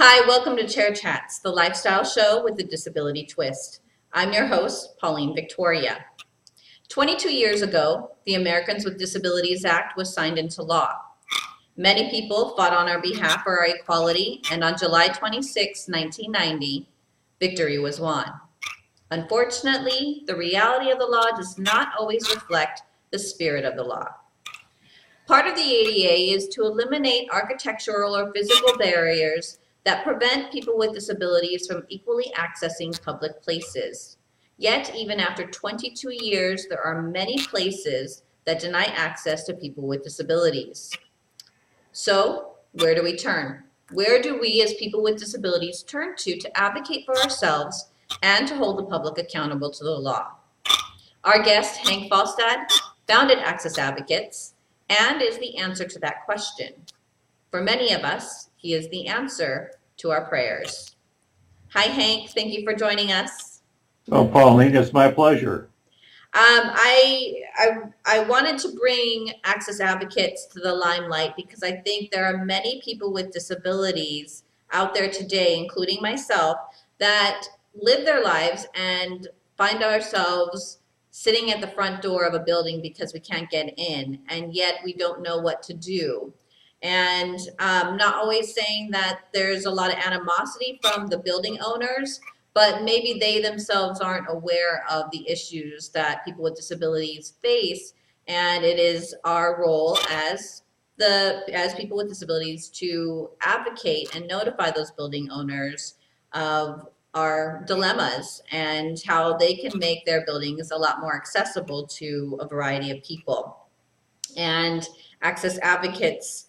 Hi, welcome to Chair Chats, the lifestyle show with a disability twist. I'm your host, Pauline Victoria. 22 years ago, the Americans with Disabilities Act was signed into law. Many people fought on our behalf for our equality, and on July 26, 1990, victory was won. Unfortunately, the reality of the law does not always reflect the spirit of the law. Part of the ADA is to eliminate architectural or physical barriers that prevent people with disabilities from equally accessing public places. Yet, even after 22 years, there are many places that deny access to people with disabilities. So, where do we turn? Where do we as people with disabilities turn to advocate for ourselves and to hold the public accountable to the law? Our guest, Hank Falstad, founded Access Advocates and is the answer to that question. For many of us, he is the answer to our prayers. Hi, Hank. Thank you for joining us. Oh, Pauline, it's my pleasure. I wanted to bring Access Advocates to the limelight because I think there are many people with disabilities out there today, including myself, that live their lives and find ourselves sitting at the front door of a building because we can't get in, and yet we don't know what to do. And not always saying that there's a lot of animosity from the building owners, but maybe they themselves aren't aware of the issues that people with disabilities face. And it is our role as people with disabilities to advocate and notify those building owners of our dilemmas and how they can make their buildings a lot more accessible to a variety of people. And Access Advocates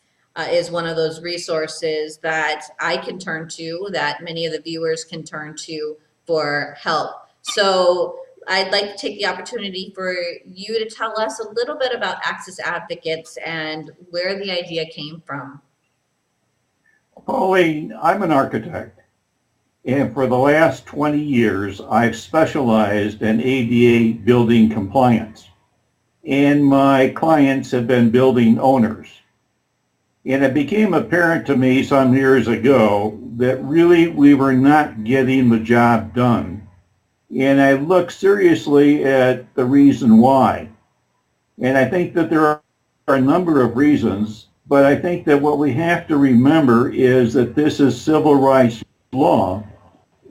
is one of those resources that I can turn to, that many of the viewers can turn to for help. So I'd like to take the opportunity for you to tell us a little bit about Access Advocates and where the idea came from. Pauline, I'm an architect, and for the last 20 years, I've specialized in ADA building compliance, and my clients have been building owners. And it became apparent to me some years ago that really we were not getting the job done. And I looked seriously at the reason why. And I think that there are a number of reasons, but I think that what we have to remember is that this is civil rights law,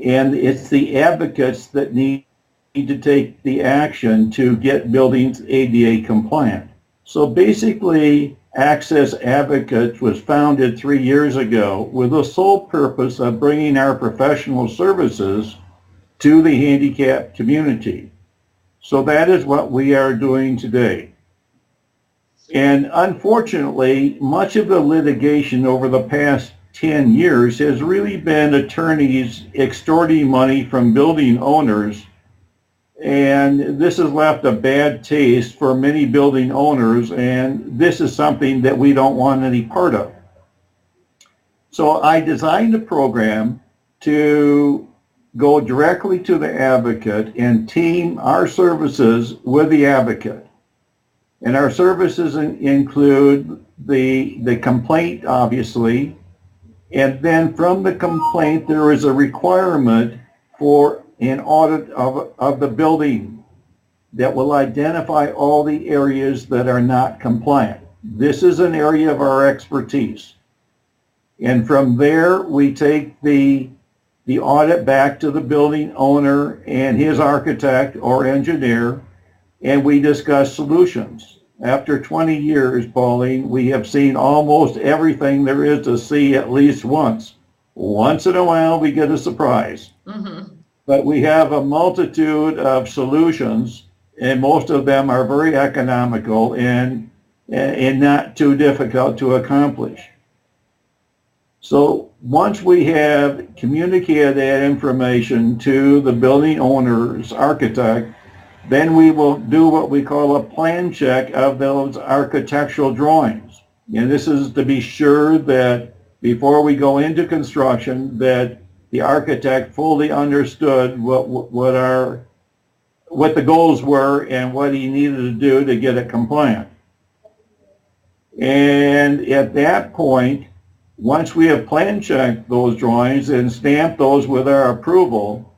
and it's the advocates that need to take the action to get buildings ADA compliant. So basically, Access Advocates was founded 3 years ago with the sole purpose of bringing our professional services to the handicapped community. So that is what we are doing today. And unfortunately, much of the litigation over the past 10 years has really been attorneys extorting money from building owners. And this has left a bad taste for many building owners, and this is something that we don't want any part of. So I designed a program to go directly to the advocate and team our services with the advocate. And our services include the complaint, obviously, and then from the complaint there is a requirement for an audit of the building that will identify all the areas that are not compliant. This is an area of our expertise. And from there, we take the audit back to the building owner and his architect or engineer, and we discuss solutions. After 20 years, Pauline, we have seen almost everything there is to see at least once. Once in a while, we get a surprise. Mm-hmm. But we have a multitude of solutions, and most of them are very economical and not too difficult to accomplish. So once we have communicated that information to the building owner's architect, then we will do what we call a plan check of those architectural drawings. And this is to be sure that before we go into construction, that the architect fully understood what the goals were and what he needed to do to get it compliant. And at that point, Once we have plan checked those drawings and stamped those with our approval,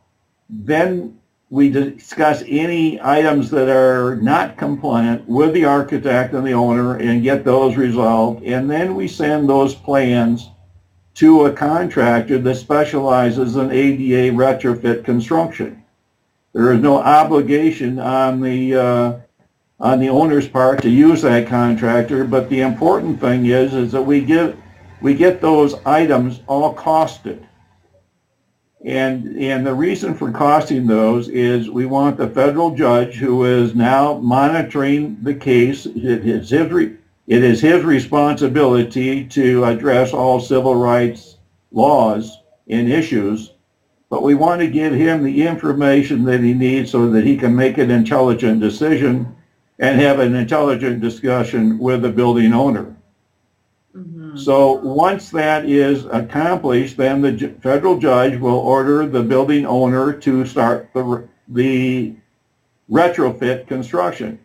then we discuss any items that are not compliant with the architect and the owner and get those resolved. And then we send those plans to a contractor that specializes in ADA retrofit construction. There is no obligation on the owner's part to use that contractor, but the important thing is that we get those items all costed. And the reason for costing those is we want the federal judge who is now monitoring the case. It is his responsibility to address all civil rights laws and issues, but we want to give him the information that he needs so that he can make an intelligent decision and have an intelligent discussion with the building owner. Mm-hmm. So once that is accomplished, then the federal judge will order the building owner to start the retrofit construction.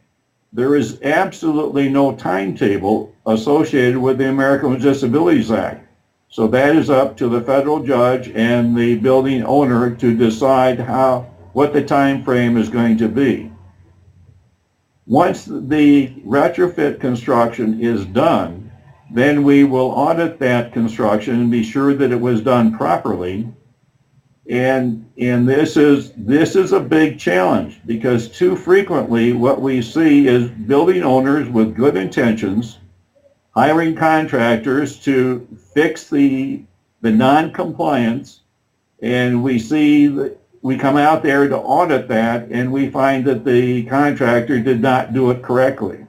There is absolutely no timetable associated with the Americans with Disabilities Act. So that is up to the federal judge and the building owner to decide what the time frame is going to be. Once the retrofit construction is done, then we will audit that construction and be sure that it was done properly. And this is a big challenge, because too frequently what we see is building owners with good intentions hiring contractors to fix the non-compliance, and we come out there to audit that, and we find that the contractor did not do it correctly.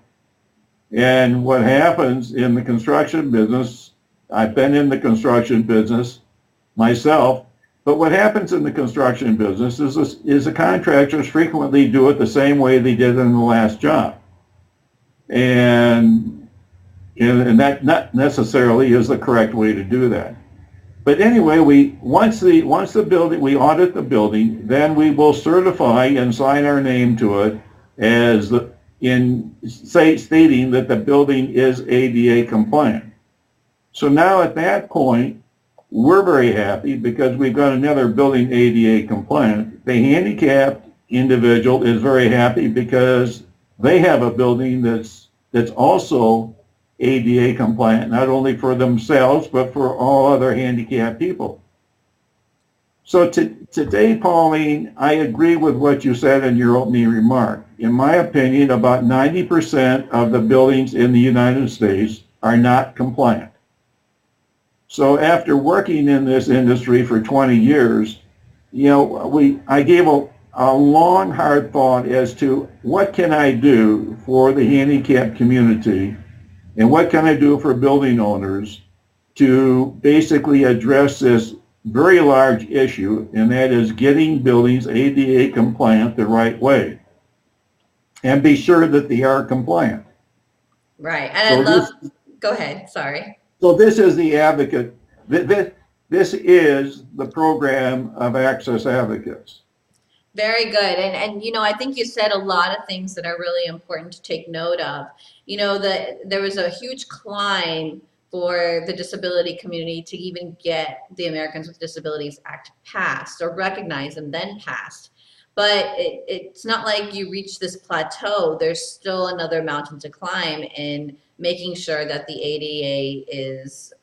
And what happens in the construction business, I've been in the construction business myself, but what happens in the construction business is the contractors frequently do it the same way they did in the last job. And that not necessarily is the correct way to do that. But anyway, once the building, we audit the building, then we will certify and sign our name to it as stating that the building is ADA compliant. So now at that point, we're very happy because we've got another building ADA compliant. The handicapped individual is very happy because they have a building that's also ADA compliant, not only for themselves, but for all other handicapped people. So today, Pauline, I agree with what you said in your opening remark. In my opinion, about 90% of the buildings in the United States are not compliant. So after working in this industry for 20 years, I gave a long, hard thought as to what can I do for the handicapped community and what can I do for building owners to basically address this very large issue, and that is getting buildings ADA compliant the right way and be sure that they are compliant. Right. And go ahead, sorry. So this is the advocate. This is the program of Access Advocates. Very good. And I think you said a lot of things that are really important to take note of. There was a huge climb for the disability community to even get the Americans with Disabilities Act passed or recognized and then passed. But it's not like you reach this plateau. There's still another mountain to climb in making sure that the ADA is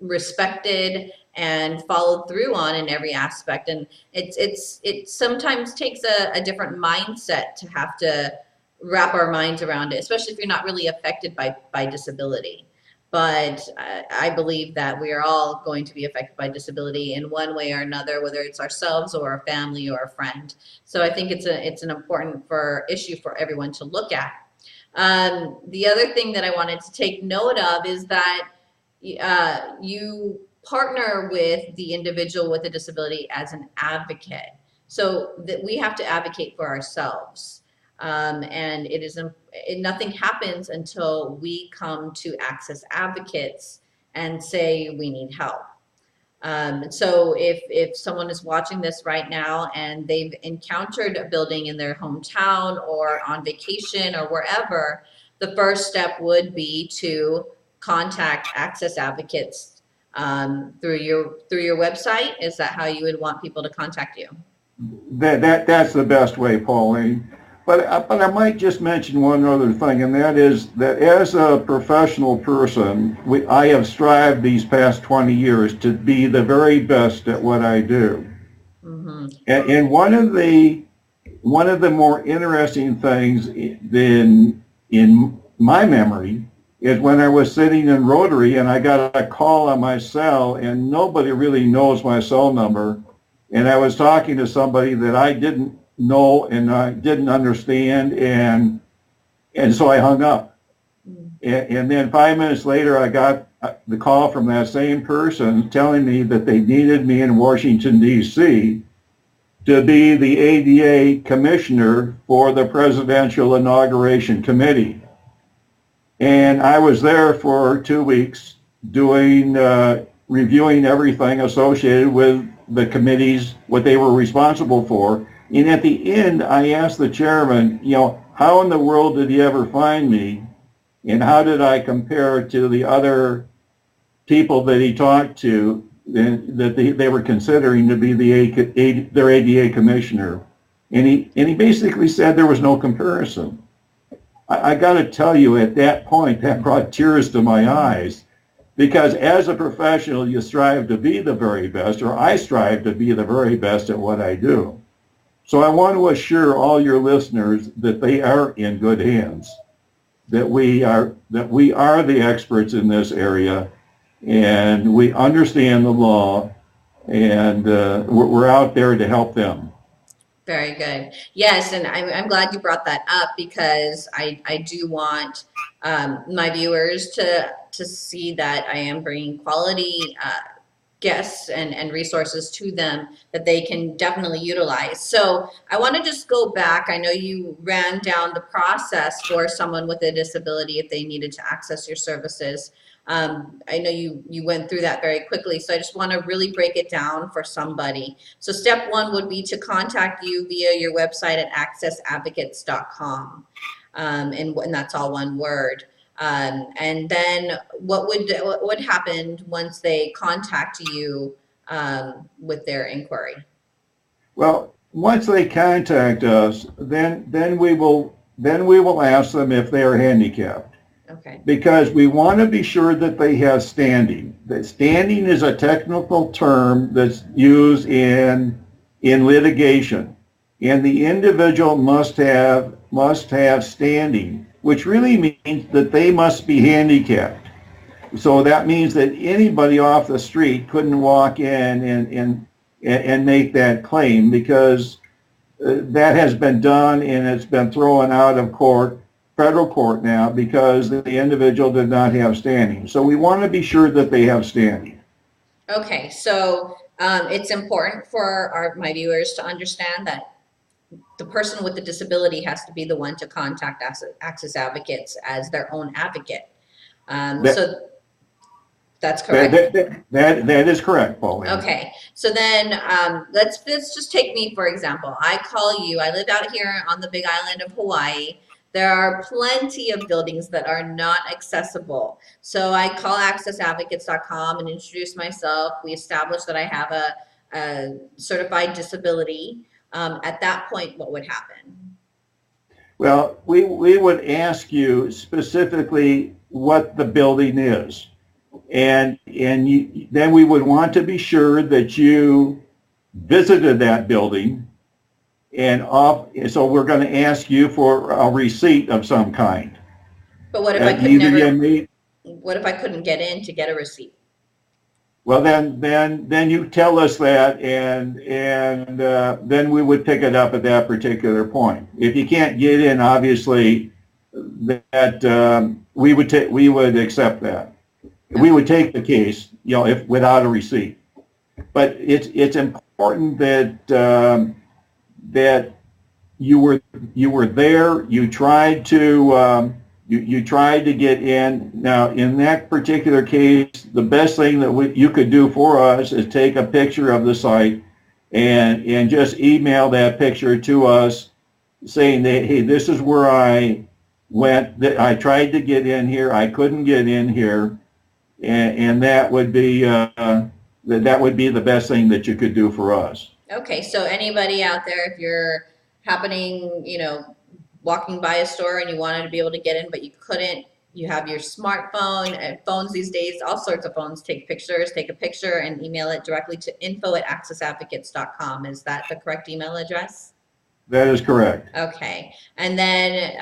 respected and followed through on in every aspect. And it sometimes takes a different mindset to have to wrap our minds around it, especially if you're not really affected by disability. But I believe that we are all going to be affected by disability in one way or another, whether it's ourselves or a family or a friend. So I think it's an important issue for everyone to look at. The other thing that I wanted to take note of is that you partner with the individual with a disability as an advocate, so that we have to advocate for ourselves. And nothing happens until we come to Access Advocates and say we need help. So if someone is watching this right now and they've encountered a building in their hometown or on vacation or wherever, the first step would be to contact Access Advocates through your website? Is that how you would want people to contact you? That's the best way, Pauline. But I might just mention one other thing, and that is that as a professional person, I have strived these past 20 years to be the very best at what I do. Mm-hmm. And one of the more interesting things in my memory is when I was sitting in Rotary and I got a call on my cell, and nobody really knows my cell number, and I was talking to somebody that I didn't know and I didn't understand, and so I hung up. And then 5 minutes later, I got the call from that same person telling me that they needed me in Washington, D.C. to be the ADA commissioner for the Presidential Inauguration Committee. And I was there for 2 weeks doing, reviewing everything associated with the committees, what they were responsible for. And at the end, I asked the chairman, how in the world did he ever find me? And how did I compare to the other people that he talked to that they were considering to be their ADA commissioner? And he basically said there was no comparison. I got to tell you, at that point, that brought tears to my eyes, because as a professional, you strive to be the very best, or I strive to be the very best at what I do. So I want to assure all your listeners that they are in good hands, that we are the experts in this area, and we understand the law, and we're out there to help them. Very good. Yes, and I'm glad you brought that up, because I do want my viewers to see that I am bringing quality guests and resources to them that they can definitely utilize. So I want to just go back. I know you ran down the process for someone with a disability if they needed to access your services. I know you went through that very quickly, so I just want to really break it down for somebody. So step one would be to contact you via your website at accessadvocates.com, and that's all one word. And then what would happen once they contact you with their inquiry? Well, once they contact us, then we will ask them if they are handicapped. Okay. Because we want to be sure that they have standing. That standing is a technical term that's used in litigation, and the individual must have standing, which really means that they must be handicapped. So that means that anybody off the street couldn't walk in and make that claim, because that has been done and it's been thrown out of court, federal court now, because the individual did not have standing. So we want to be sure that they have standing. Okay, so it's important for my viewers to understand that the person with the disability has to be the one to contact Access Advocates as their own advocate. So that's correct. That is correct, Pauline. Okay, so then let's just take me for example. I call you. I live out here on the Big Island of Hawaii. There are plenty of buildings that are not accessible. So I call accessadvocates.com and introduce myself. We establish that I have a certified disability. At that point, what would happen? Well, we would ask you specifically what the building is. And then we would want to be sure that you visited that building. So we're going to ask you for a receipt of some kind. But what if I could what if I couldn't get in to get a receipt? Well, then you tell us that, and then we would pick it up at that particular point. If you can't get in, obviously, that we would accept that. We would take the case, if without a receipt. But it's important that that you were there. You tried to you tried to get in. Now, in that particular case, the best thing that you could do for us is take a picture of the site and just email that picture to us, saying that, hey, this is where I went. I tried to get in here. I couldn't get in here. and that would be that would be the best thing that you could do for us. Okay, so anybody out there, if you're happening, walking by a store and you wanted to be able to get in, but you couldn't, you have your smartphone and phones these days, all sorts of phones take pictures, take a picture and email it directly to info@accessadvocates.com. Is that the correct email address? That is correct. Okay, and then,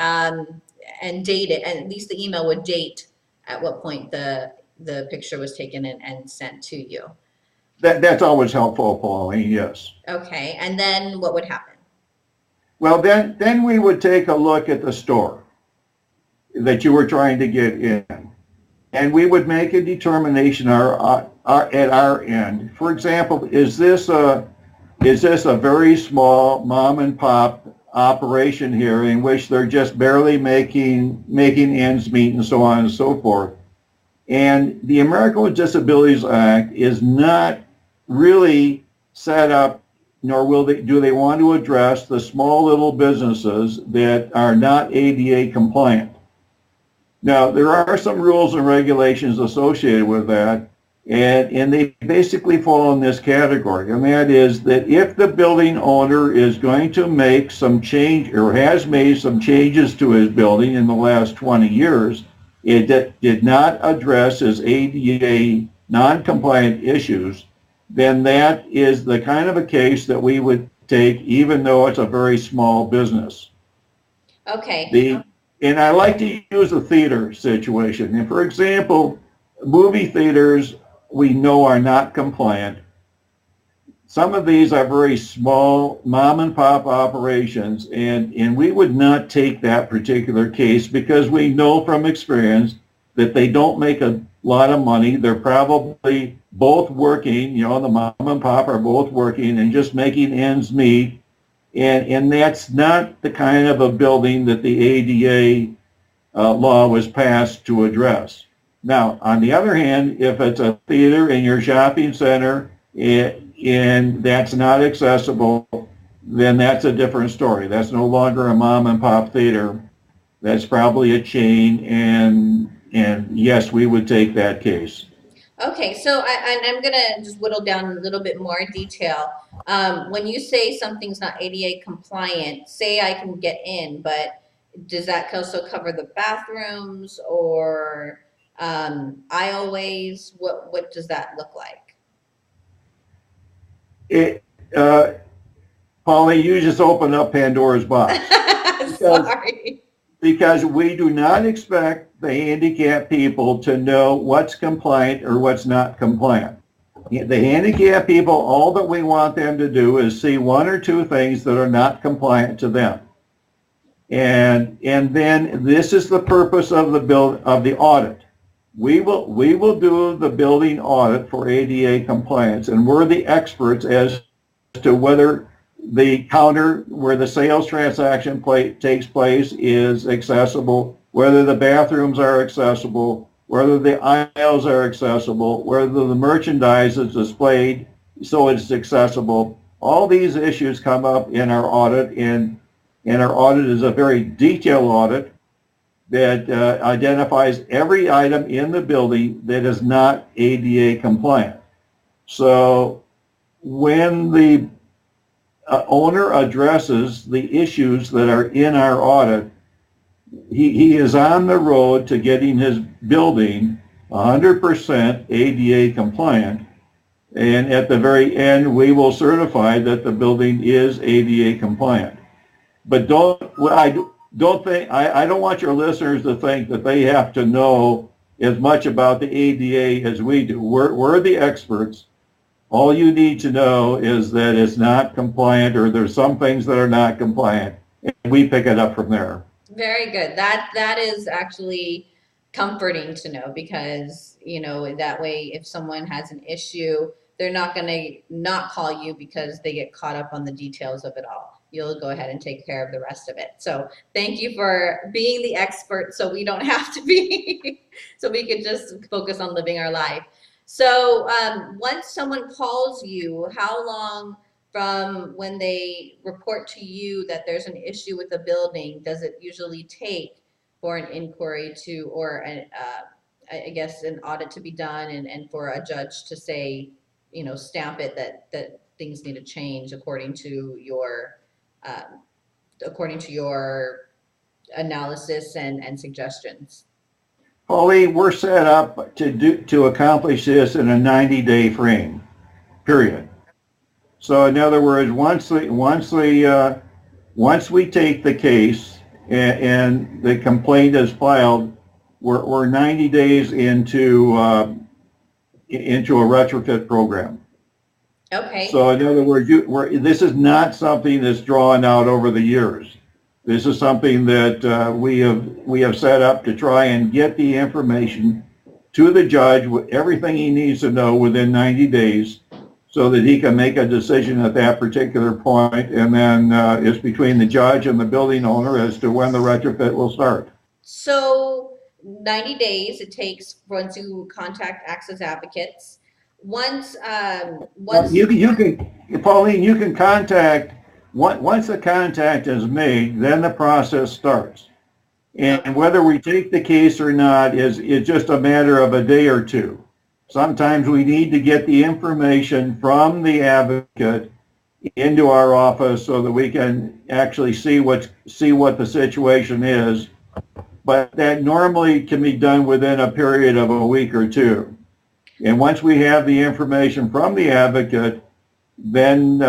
and date it, and at least the email would date at what point the picture was taken and sent to you. That's always helpful, Pauline. Yes. Okay, and then what would happen? Well, then we would take a look at the store that you were trying to get in, and we would make a determination at our end. For example, is this a very small mom and pop operation here in which they're just barely making ends meet and so on and so forth? And the American with Disabilities Act is not really set up, nor do they want to address the small little businesses that are not ADA compliant. Now, there are some rules and regulations associated with that, and they basically fall in this category, and that is that if the building owner is going to make some change or has made some changes to his building in the last 20 years, it did not address his ADA non-compliant issues, then that is the kind of a case that we would take even though it's a very small business. Okay. And I like to use a theater situation. And for example, movie theaters we know are not compliant. Some of these are very small mom and pop operations, and we would not take that particular case because we know from experience that they don't make a lot of money. They're probably both working, the mom and pop are both working and just making ends meet. And that's not the kind of a building that the ADA law was passed to address. Now, on the other hand, if it's a theater in your shopping center and that's not accessible, then that's a different story. That's no longer a mom and pop theater. That's probably a chain, and yes, we would take that case. Okay, so I'm gonna just whittle down a little bit more detail. When you say something's not ADA compliant, say I can get in, but does that also cover the bathrooms or aisleways? What does that look like? It, Polly, you just opened up Pandora's box. Sorry. Because we do not expect the handicapped people to know what's compliant or what's not compliant. The handicapped people, all that we want them to do is see one or two things that are not compliant to them. And then this is the purpose of the audit. We will do the building audit for ADA compliance, and we're the experts as to whether the counter where the sales transaction takes place is accessible, whether the bathrooms are accessible, whether the aisles are accessible, whether the merchandise is displayed so it's accessible. All these issues come up in our audit, and our audit is a very detailed audit that identifies every item in the building that is not ADA compliant. So when the owner addresses the issues that are in our audit, he is on the road to getting his building 100% ADA compliant, and at the very end we will certify that the building is ADA compliant. But I don't want your listeners to think that they have to know as much about the ADA as we do. We're the experts. All you need to know is that it's not compliant, or there's some things that are not compliant, and we pick it up from there. Very good. That is actually comforting to know, because that way if someone has an issue, they're not going to not call you because they get caught up on the details of it all. You'll go ahead and take care of the rest of it. So thank you for being the expert, so we don't have to be, so we can just focus on living our life. So once someone calls you, how long from when they report to you that there's an issue with the building does it usually take for an inquiry to, or I guess, an audit to be done and for a judge to say, stamp it that things need to change um, according to your analysis and suggestions. Pauline, we're set up to accomplish this in a 90-day frame, period. So in other words, once we take the case and the complaint is filed, we're 90 days into a retrofit program. Okay. So in other words, this is not something that's drawn out over the years. This is something that we have set up to try and get the information to the judge with everything he needs to know within 90 days, so that he can make a decision at that particular point, and then it's between the judge and the building owner as to when the retrofit will start. So 90 days it takes once you contact Access Advocates. Once, Well, once, Pauline, you can contact, once the contact is made, then the process starts. And whether we take the case or not is just a matter of a day or two. Sometimes we need to get the information from the advocate into our office so that we can actually see what the situation is. But that normally can be done within a period of a week or two. And once we have the information from the advocate, then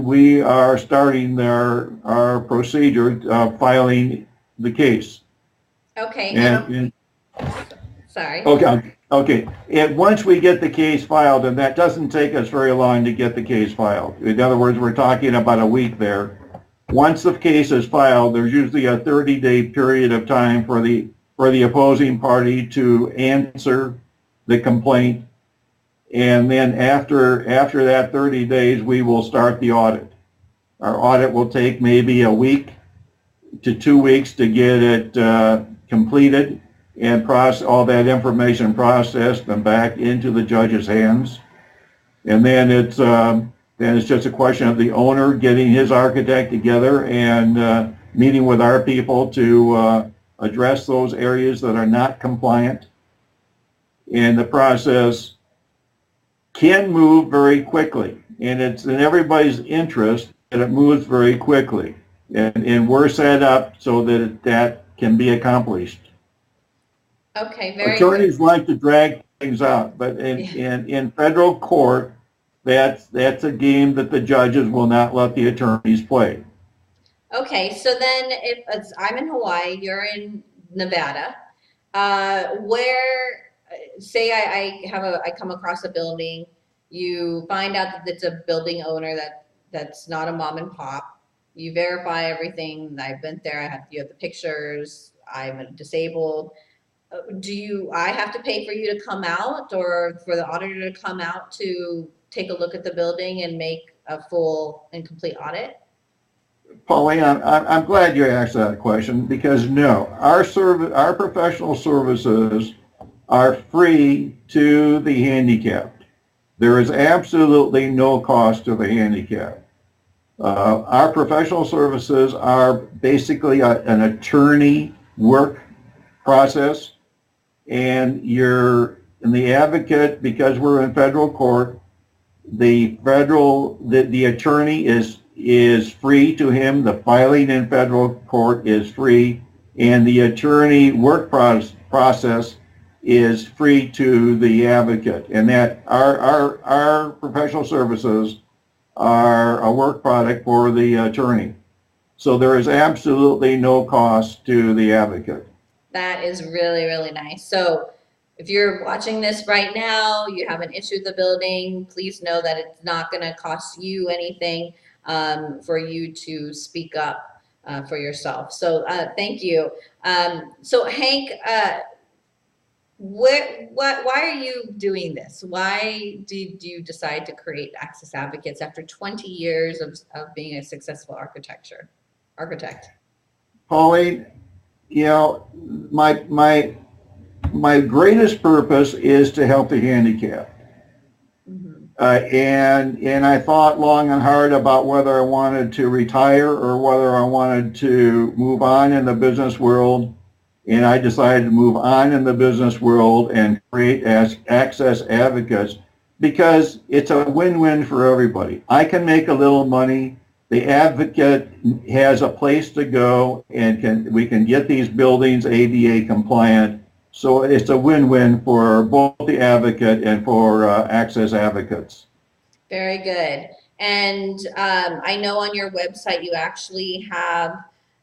we are starting our procedure of filing the case. okay, And sorry. okay. And once we get the case filed, and that doesn't take us very long to get the case filed. In other words, we're talking about a week there. Once the case is filed, there's usually a 30-day period of time for the opposing party to answer the complaint. And then after that 30 days, we will start the audit. Our audit will take maybe a week to 2 weeks to get it completed and process all that information processed and back into the judge's hands. And then it's just a question of the owner getting his architect together and meeting with our people to address those areas that are not compliant. And the process can move very quickly, and it's in everybody's interest that it moves very quickly. And we're set up so that that can be accomplished. Okay, very Attorneys good. like to drag things out, but in federal court, that's a game that the judges will not let the attorneys play. Okay, so then if I'm in Hawaii, you're in Nevada, where, say I come across a building, you find out that it's a building owner that's not a mom and pop. You verify everything. I've been there. You have the pictures. I'm disabled. I have to pay for you to come out or for the auditor to come out to take a look at the building and make a full and complete audit? Pauline, I'm glad you asked that question, because no, our professional services are free to the handicapped. There is absolutely no cost to the handicapped. Our professional services are basically an attorney work process, and the advocate, because we're in federal court, the attorney is free to him. The filing in federal court is free, and the attorney work process is free to the advocate. And that our professional services are a work product for the attorney. So there is absolutely no cost to the advocate. That is really, really nice. So if you're watching this right now, you haven't issued the building, please know that it's not going to cost you anything for you to speak up for yourself. So thank you. So Hank, why are you doing this? Why did you decide to create Access Advocates after 20 years of being a successful architect? Pauline, my greatest purpose is to help the handicapped. Mm-hmm. And I thought long and hard about whether I wanted to retire or whether I wanted to move on in the business world and I decided to move on in the business world and create as access advocates because it's a win-win for everybody. I can make a little money. The advocate has a place to go and we can get these buildings ADA compliant. So it's a win-win for both the advocate and for access advocates. Very good. And I know on your website you actually have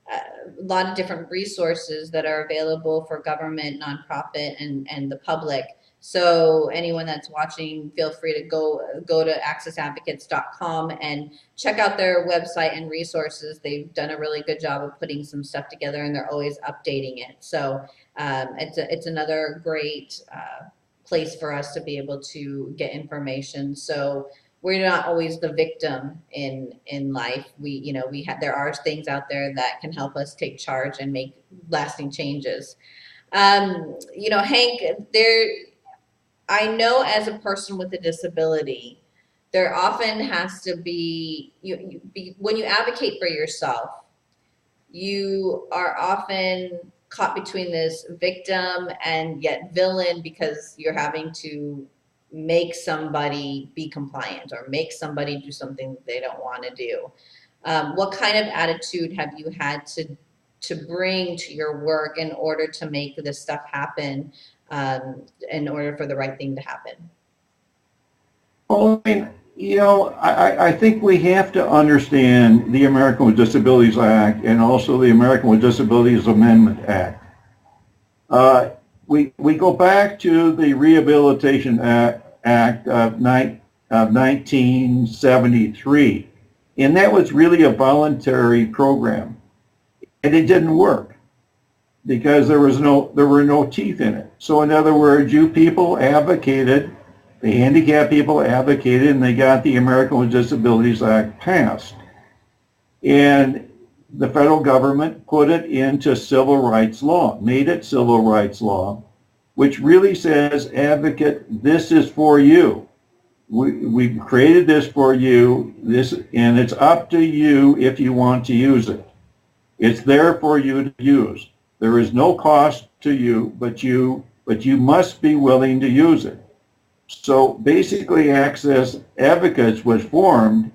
a lot of different resources that are available for government, nonprofit, and the public. So anyone that's watching, feel free to go to accessadvocates.com and check out their website and resources. They've done a really good job of putting some stuff together, and they're always updating it. So it's another great place for us to be able to get information. So we're not always the victim in life. There are things out there that can help us take charge and make lasting changes. Hank, there, I know as a person with a disability, there often has to be when you advocate for yourself, you are often caught between this victim and yet villain because you're having to make somebody be compliant or make somebody do something that they don't want to do. What kind of attitude have you had to bring to your work in order to make this stuff happen, in order for the right thing to happen? Well, I mean, I think we have to understand the American with Disabilities Act and also the American with Disabilities Amendment Act. We go back to the Rehabilitation Act of 1973, and that was really a voluntary program, and it didn't work because there were no teeth in it. So in other words, you people advocated, the handicapped people advocated, and they got the American with Disabilities Act passed. And the federal government put it into civil rights law, made it civil rights law, which really says, advocate, this is for you. We created this for you, and it's up to you if you want to use it. It's there for you to use. There is no cost to you, but you must be willing to use it. So basically, Access Advocates was formed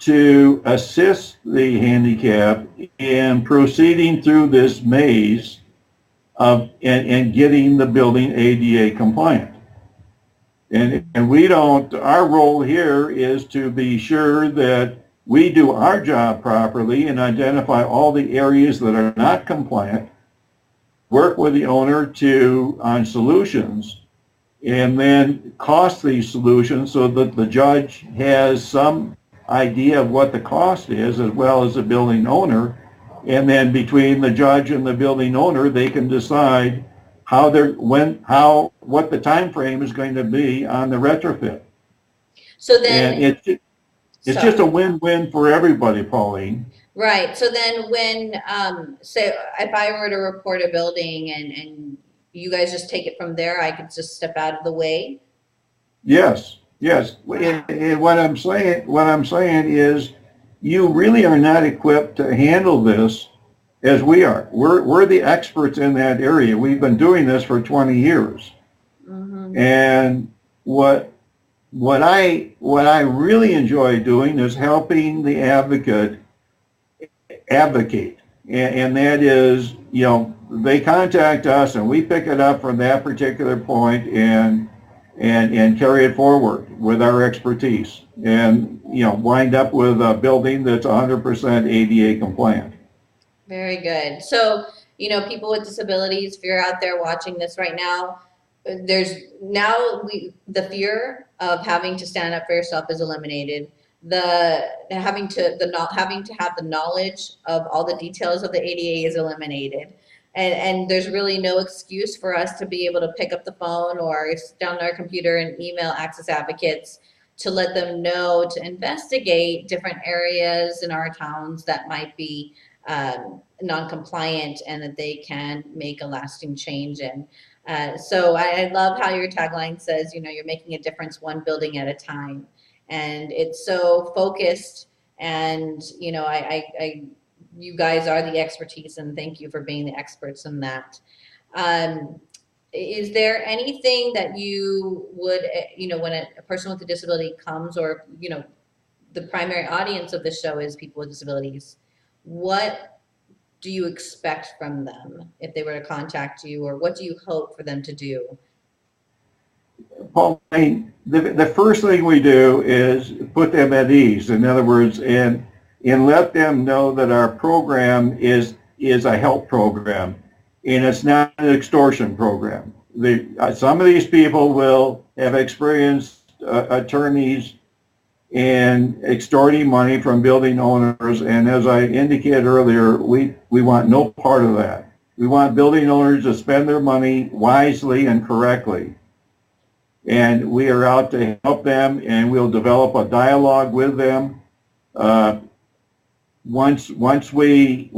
to assist the handicapped in proceeding through this maze of and getting the building ADA compliant. And our role here is to be sure that we do our job properly and identify all the areas that are not compliant, work with the owner on solutions, and then cost these solutions so that the judge has some idea of what the cost is, as well as the building owner. And then between the judge and the building owner, they can decide what the time frame is going to be on the retrofit. So then, and it's just a win-win for everybody, Pauline. right. So then when, say, if I were to report a building and you guys just take it from there, I could just step out of the way? Yes. And what I'm saying is you really are not equipped to handle this as we are. We're the experts in that area. We've been doing this for 20 years. Mm-hmm. And what I really enjoy doing is helping the advocate advocate. And that is, they contact us and we pick it up from that particular point and carry it forward with our expertise and, wind up with a building that's 100% ADA compliant. Very good. So, people with disabilities, if you're out there watching this right now, the fear of having to stand up for yourself is eliminated. Not having to have the knowledge of all the details of the ADA is eliminated. And there's really no excuse for us to be able to pick up the phone or sit down on our computer and email Access Advocates to let them know to investigate different areas in our towns that might be non-compliant and that they can make a lasting change in. So I love how your tagline says, you're making a difference one building at a time. And it's so focused and, you guys are the expertise and thank you for being the experts in that. Um, is there anything that you would, when a person with a disability comes, or, the primary audience of the show is people with disabilities, what do you expect from them if they were to contact you, or what do you hope for them to do? Pauline, the first thing we do is put them at ease. In other words, and let them know that our program is a help program, and it's not an extortion program. Some of these people will have experienced attorneys and extorting money from building owners, and as I indicated earlier, we want no part of that. We want building owners to spend their money wisely and correctly. And we are out to help them, and we'll develop a dialogue with them. Uh, once we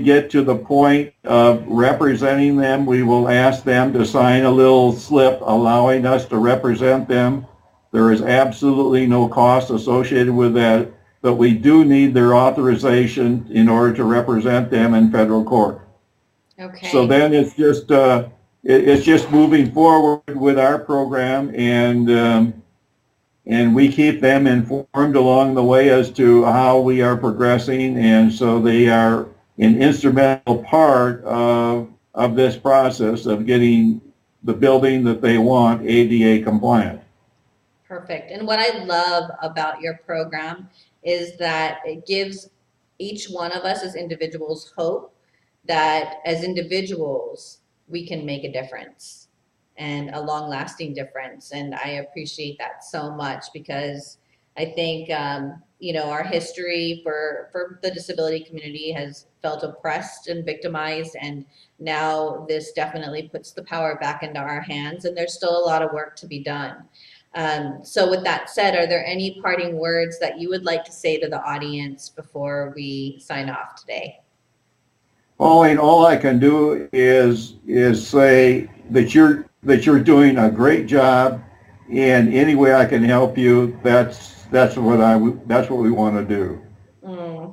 get to the point of representing them, we will ask them to sign a little slip allowing us to represent them. There is absolutely no cost associated with that, but we do need their authorization in order to represent them in federal court. So Okay. then it's just moving forward with our program, and we keep them informed along the way as to how we are progressing, and so they are an instrumental part of this process of getting the building that they want ADA compliant. Perfect. And what I love about your program is that it gives each one of us as individuals hope that as individuals, we can make a difference, and a long lasting difference. And I appreciate that so much, because I think, our history for the disability community has felt oppressed and victimized. And now this definitely puts the power back into our hands. And there's still a lot of work to be done. So with that said, are there any parting words that you would like to say to the audience before we sign off today? Pauline, all I can do is say that you're doing a great job, and any way I can help you, that's what we want to do.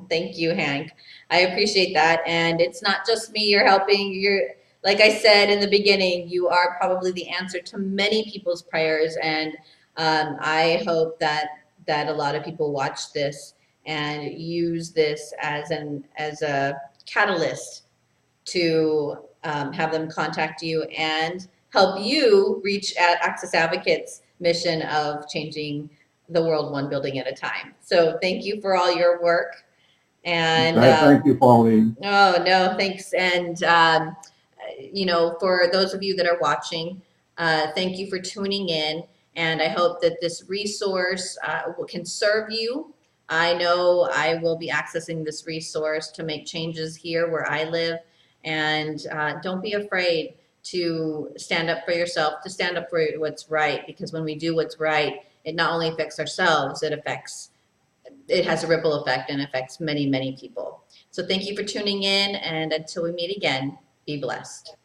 Thank you, Hank. I appreciate that. And it's not just me you're helping. Like I said in the beginning, you are probably the answer to many people's prayers. And I hope that a lot of people watch this and use this as a catalyst to have them contact you and help you reach Access Advocates' mission of changing the world one building at a time. So thank you for all your work. And Thank you, Pauline. oh no, thanks. And for those of you that are watching, thank you for tuning in. And I hope that this resource can serve you. I know I will be accessing this resource to make changes here where I live. And don't be afraid to stand up for yourself, to stand up for what's right, because when we do what's right, it not only affects ourselves, it has a ripple effect and affects many, many people. So thank you for tuning in, and until we meet again, be blessed.